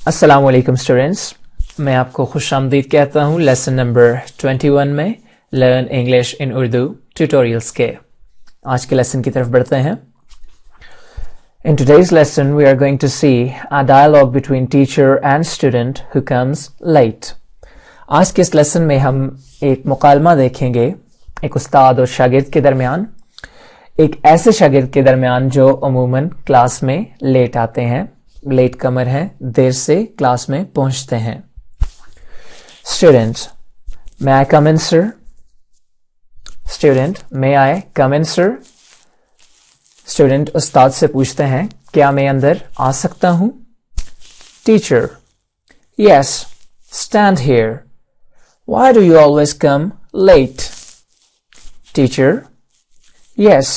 अस्सलामुअलैकुम स्टूडेंट्स, मैं आपको खुशामदीद कहता हूँ लेसन नंबर 21 में learn English in Urdu tutorials के। आज के लेसन की तरफ बढ़ते हैं। In today's lesson we are going to see a dialogue between teacher and student who comes late. आज के इस लेसन में हम एक मुकालमा देखेंगे एक उस्ताद और शागिर्द के दरमियान, एक ऐसे शागिर्द के दरमियान जो अमूमन क्लास में लेट आते हैं, लेट कमर हैं, देर से क्लास में पहुंचते हैं। Student, may I come in sir? Student, may I come in sir? Student उस्ताद से पूछते हैं, क्या मैं अंदर आ सकता हूं? Teacher, yes, stand here. Why do you always come late? Teacher, yes,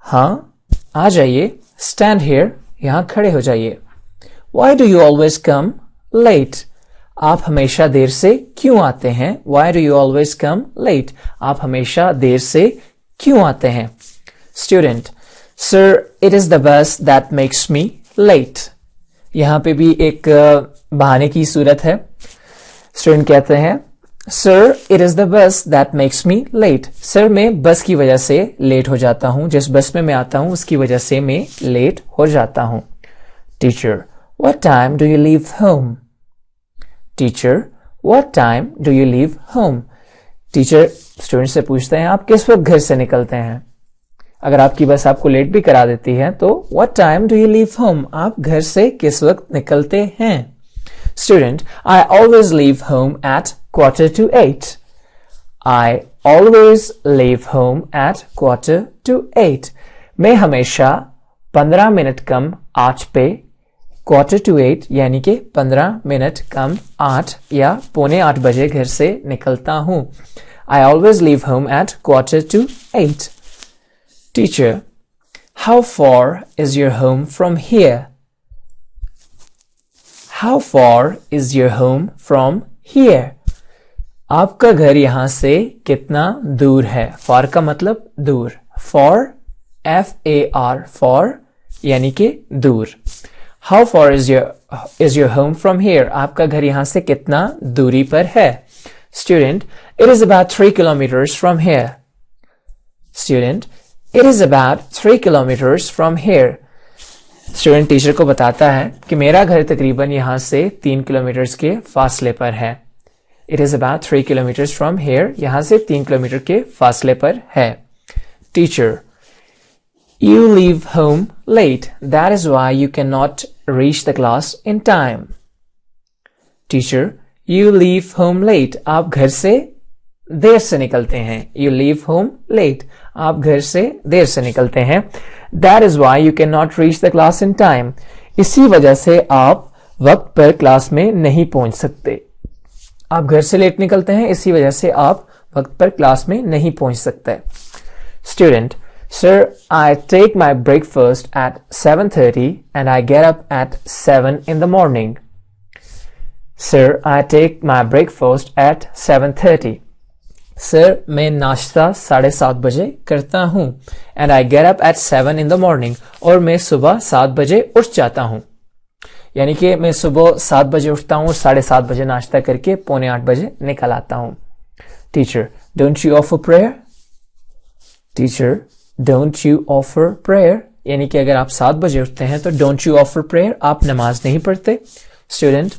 हाँ, आ जाइए, stand here, यहां खड़े हो जाइए। Why do you always come late? आप हमेशा देर से क्यों आते हैं? Why do you always come late? आप हमेशा देर से क्यों आते हैं? Student, sir, it is the bus that makes me late. यहां पे भी एक बहाने की सूरत है। स्टूडेंट कहते हैं, Sir, it is the bus that makes me late. Sir, मैं बस की वजह से लेट हो जाता हूं। जिस बस में मैं आता हूं उसकी वजह से मैं लेट हो जाता हूं। Teacher, what time do you leave home? Teacher, what time do you leave home? Teacher student से पूछते हैं, आप किस वक्त घर से निकलते हैं? अगर आपकी बस आपको लेट भी करा देती है तो what time do you leave home? आप घर से किस वक्त निकलते हैं? Student, I always leave home at 7:45. I always leave home at 7:45. मैं हमेशा 15 मिनट कम 8 पे 7:45 यानी कि 15 मिनट कम 8 या 7:45 बजे घर से निकलता हूं। I always leave home at 7:45. Teacher, how far is your home from here? How far is your home from here? आपका घर यहां से कितना दूर है? far का मतलब दूर। far, F-A-R, far यानी कि दूर। How far is your home from here? आपका घर यहां से कितना दूरी पर है? Student, it is about 3 kilometers from here. Student, it is about 3 kilometers from here. Student teacher को बताता है कि मेरा घर तकरीबन यहां से 3 किलोमीटर के फासले पर है। It is about 3 kilometers from here. यहां से 3 किलोमीटर के फासले पर है। Teacher, you leave home late. That is why you cannot reach the class in time. Teacher, you leave home late. आप घर से देर से निकलते हैं। You leave home late. आप घर से देर से निकलते हैं। That is why you cannot reach the class in time. इसी वजह से आप वक्त पर क्लास में नहीं पहुंच सकते। आप घर से लेट निकलते हैं, इसी वजह से आप वक्त पर क्लास में नहीं पहुंच सकते। Student, sir, I take my breakfast at 7:30 and I get up at 7 in the morning. Sir, I take my breakfast at 7:30. Sir, मैं नाश्ता 7:30 बजे करता हूँ। And I get up at 7 in the morning. और मैं सुबह 7 बजे उठ जाता हूँ। यानी कि मैं सुबह 7 बजे उठता हूँ और 7:30 बजे नाश्ता करके 7:45 बजे निकल आता हूँ। Teacher, don't you offer prayer? Teacher, don't you offer prayer? यानी कि अगर आप 7 बजे उठते हैं तो डोंट यू ऑफर प्रेयर, आप नमाज नहीं पढ़ते? Student,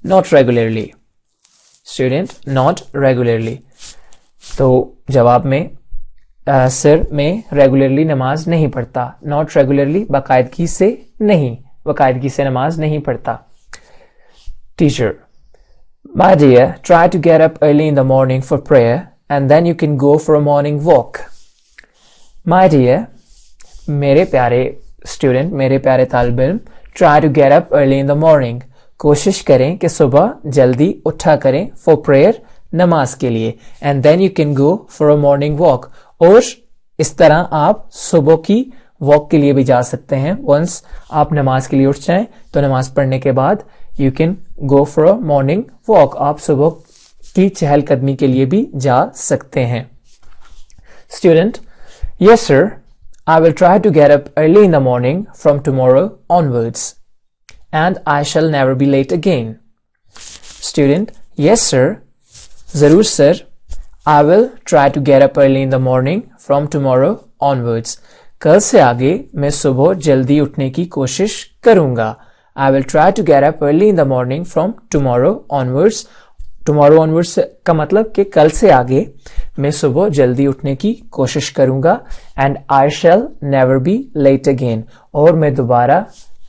not regularly. Student, not regularly. तो जवाब में सर, मैं रेगुलरली नमाज नहीं पढ़ता। नॉट रेगुलरली बाकायदगी से नहीं, बाकायदगी से नमाज नहीं पढ़ता। Teacher, my dear, try to get up early in the morning for prayer and then you can go for a morning walk. My dear, मेरे प्यारे स्टूडेंट, मेरे प्यारे तालिब इल्म, try to get up early in the morning, कोशिश करें कि सुबह जल्दी उठा करें फॉर प्रेयर, नमाज के लिए। And then you can go for a morning walk, और इस तरह आप सुबह की वॉक के लिए भी जा सकते हैं। वंस आप नमाज के लिए उठ जाएं तो नमाज पढ़ने के बाद you can go for a morning walk, आप सुबह की चहलकदमी के लिए भी जा सकते हैं। Student, yes sir, I will try to get up early in the morning from tomorrow onwards. and I shall never be late again. Student, yes sir, ज़रूर sir. I will try to get up early in the morning from tomorrow onwards. कल से आगे मैं सुबह जल्दी उठने की कोशिश करूंगा. I will try to get up early in the morning from tomorrow onwards. Tomorrow onwards का मतलब कि कल से आगे मैं सुबह जल्दी उठने की कोशिश करूंगा. And I shall never be late again. और मैं दोबारा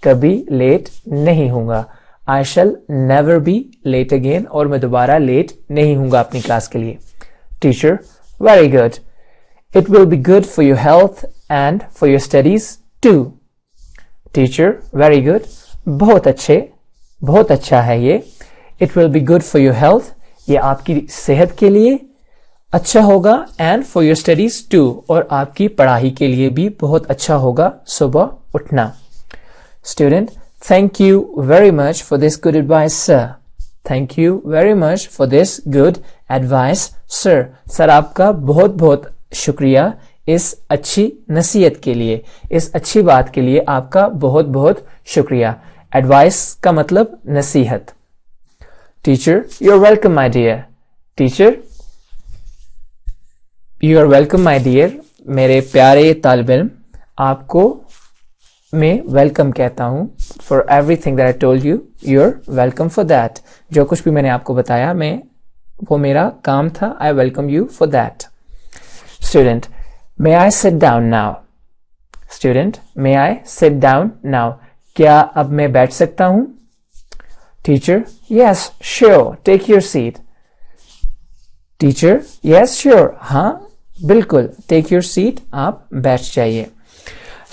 कभी लेट नहीं होऊंगा. I shall never be late again. और मैं दोबारा लेट नहीं होऊंगा अपनी क्लास के लिए. Teacher, very good. It will be good for your health and for your studies too. Teacher, very good. बहुत अच्छा है ये. It will be good for your health. ये आपकी सेहत के लिए अच्छा होगा. And for your studies too. और आपकी पढ़ाई के लिए भी बहुत अच्छा होगा सुबह उठना. Student, thank you very much for this good advice, sir. Thank you very much for this good advice, sir. Sir आपका बहुत बहुत शुक्रिया इस अच्छी नसीहत के लिए, इस अच्छी बात के लिए आपका बहुत बहुत शुक्रिया. Advice का मतलब नसीहत. Teacher, you're welcome, my dear. Teacher, you are welcome, my dear. मेरे प्यारे तालिब इल्म, आपको मैं वेलकम कहता हूँ. For everything that I told you, you're welcome for that. जो कुछ भी मैंने आपको बताया वो मेरा काम था. I welcome you for that. Student, may I sit down now? Student, may I sit down now? क्या अब मैं बैठ सकता हूँ? Teacher, yes, sure, take your seat. Teacher, yes, sure, हाँ बिल्कुल, take your seat, आप बैठ जाइए.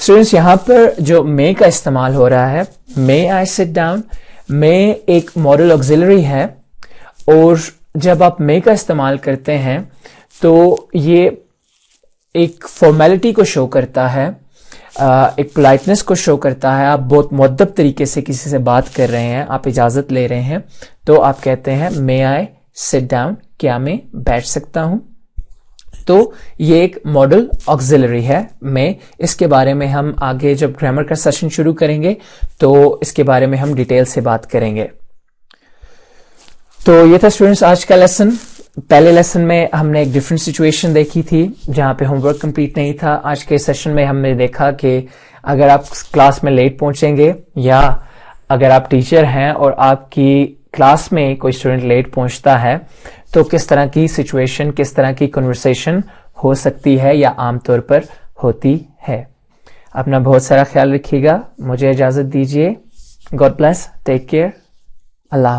Students, यहाँ पर जो may का इस्तेमाल हो रहा है, may I sit down, may एक मॉडल ऑक्सिलरी है और जब आप may का इस्तेमाल करते हैं तो ये एक फॉर्मेलिटी को शो करता है, एक पोलाइटनेस को शो करता है. आप बहुत मुअद्दब तरीके से किसी से बात कर रहे हैं, आप इजाज़त ले रहे हैं, तो आप कहते हैं मे आई सिट डाउन, क्या मैं बैठ सकता हूं. तो ये एक मॉडल ऑक्सिलरी है मे. इसके बारे में हम आगे जब ग्रामर का सेशन शुरू करेंगे तो इसके बारे में हम डिटेल से बात करेंगे. तो ये था स्टूडेंट्स आज का लेसन. पहले लेसन में हमने एक डिफरेंट सिचुएशन देखी थी जहां पे होमवर्क कंप्लीट नहीं था. आज के सेशन में हमने देखा कि अगर आप क्लास में लेट पहुंचेंगे या अगर आप टीचर हैं और आपकी क्लास में कोई स्टूडेंट लेट पहुंचता है तो किस तरह की सिचुएशन, किस तरह की कन्वर्सेशन हो सकती है या आमतौर पर होती है. अपना बहुत सारा ख्याल रखिएगा. मुझे इजाजत दीजिए. God bless. Take care. अल्लाह.